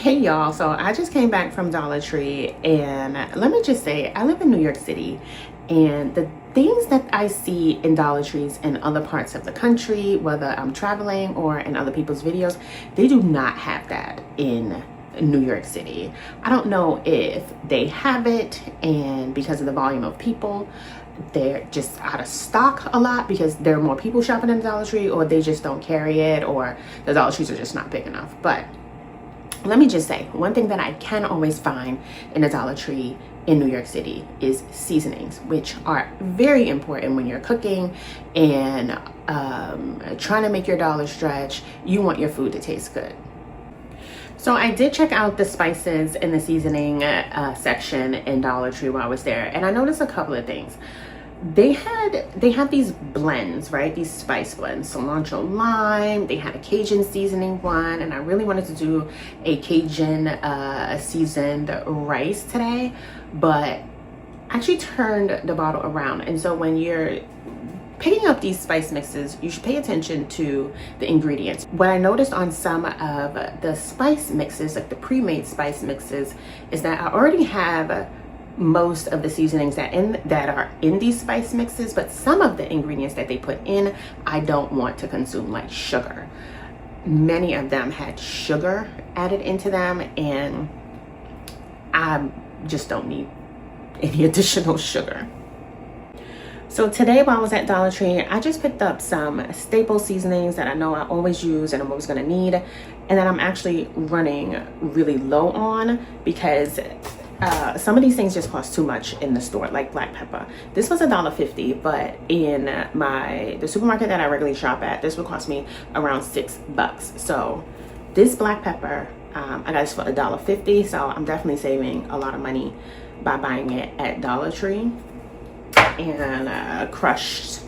Hey y'all, so I just came back from Dollar Tree, and let me just say, I live in New York City, and the things that I see in Dollar Trees in other parts of the country, whether I'm traveling or in other people's videos, they do not have that in New York City. I don't know if they have it and because of the volume of people, they're just out of stock a lot because there are more people shopping in the Dollar Tree, or they just don't carry it, or the Dollar Trees are just not big enough. But let me just say, one thing that I can always find in a Dollar Tree in New York City is seasonings, which are very important when you're cooking and trying to make your dollar stretch. You want your food to taste good. So I did check out the spices in the seasoning section in Dollar Tree while I was there, and I noticed a couple of things. They have these blends, right? These spice blends, cilantro lime. They had a Cajun seasoning one, and I really wanted to do a Cajun seasoned rice today, but I actually turned the bottle around. And so when you're picking up these spice mixes, you should pay attention to the ingredients. What I noticed on some of the spice mixes, like the pre-made spice mixes, is that I already have most of the seasonings that are in these spice mixes, but some of the ingredients that they put in, I don't want to consume, like sugar. Many of them had sugar added into them, and I just don't need any additional sugar. So today while I was at Dollar Tree, I just picked up some staple seasonings that I know I always use and I'm always gonna need, and that I'm actually running really low on because some of these things just cost too much in the store, like black pepper. This was $1.50, but in the supermarket that I regularly shop at, this would cost me around $6. So this black pepper, I got this for $1.50, so I'm definitely saving a lot of money by buying it at Dollar Tree. And crushed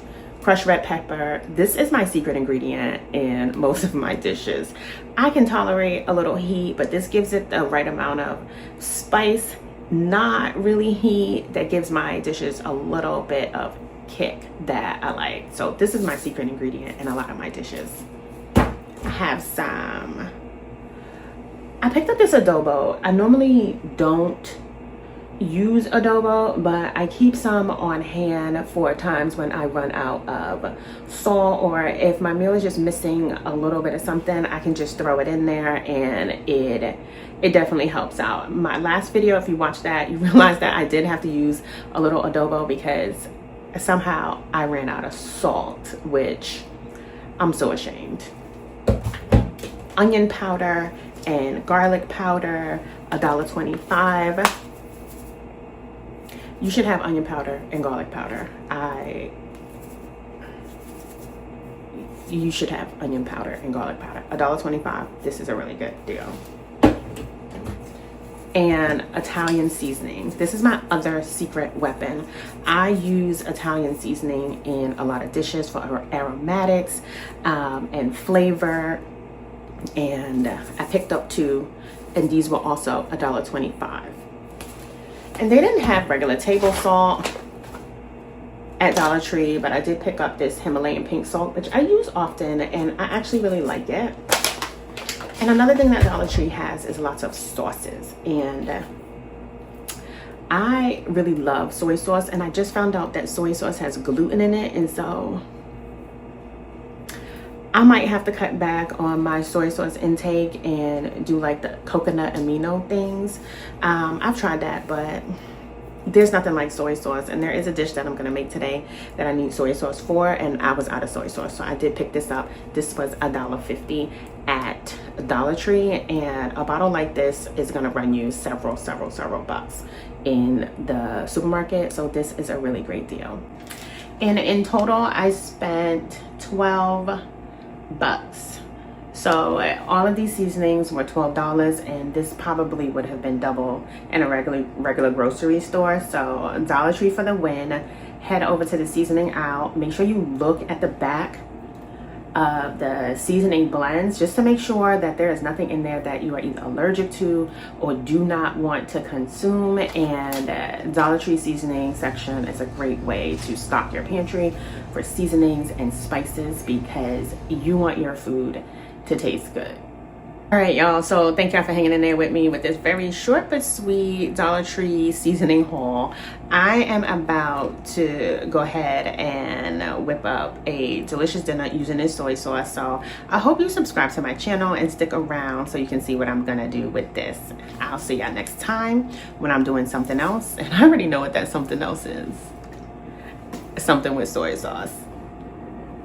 red pepper. This is my secret ingredient in most of my dishes. I can tolerate a little heat, but this gives it the right amount of spice, not really heat, that gives my dishes a little bit of kick that I like. So this is my secret ingredient in a lot of my dishes. I have some, I picked up this adobo. I normally don't use adobo, but I keep some on hand for times when I run out of salt, or if my meal is just missing a little bit of something, I can just throw it in there, and it definitely helps out. My last video, if you watched that, you realize that I did have to use a little adobo because somehow I ran out of salt, which I'm so ashamed. Onion powder and garlic powder, $1.25. You should have onion powder and garlic powder. You should have onion powder and garlic powder. $1.25. This is a really good deal. And Italian seasonings. This is my other secret weapon. I use Italian seasoning in a lot of dishes for aromatics and flavor. And I picked up 2, and these were also $1.25. And they didn't have regular table salt at Dollar Tree, but I did pick up this Himalayan pink salt, which I use often, and I actually really like it. And another thing that Dollar Tree has is lots of sauces, and I really love soy sauce, and I just found out that soy sauce has gluten in it, and so I might have to cut back on my soy sauce intake and do like the coconut amino things. I've tried that, but there's nothing like soy sauce. And there is a dish that I'm gonna make today that I need soy sauce for, and I was out of soy sauce, so I did pick this up. This was $1.50 at Dollar Tree, and a bottle like this is gonna run you several bucks in the supermarket. So this is a really great deal. And in total, I spent $12. So all of these seasonings were $12, and this probably would have been double in a regular grocery store. So Dollar Tree for the win. Head over to the seasoning aisle. Make sure you look at the back of the seasoning blends just to make sure that there is nothing in there that you are either allergic to or do not want to consume. And Dollar Tree seasoning section is a great way to stock your pantry for seasonings and spices because you want your food to taste good. All right, y'all. So thank y'all for hanging in there with me with this very short but sweet Dollar Tree seasoning haul. I am about to go ahead and whip up a delicious dinner using this soy sauce. So I hope you subscribe to my channel and stick around so you can see what I'm gonna do with this. I'll see y'all next time when I'm doing something else. And I already know what that something else is. Something with soy sauce.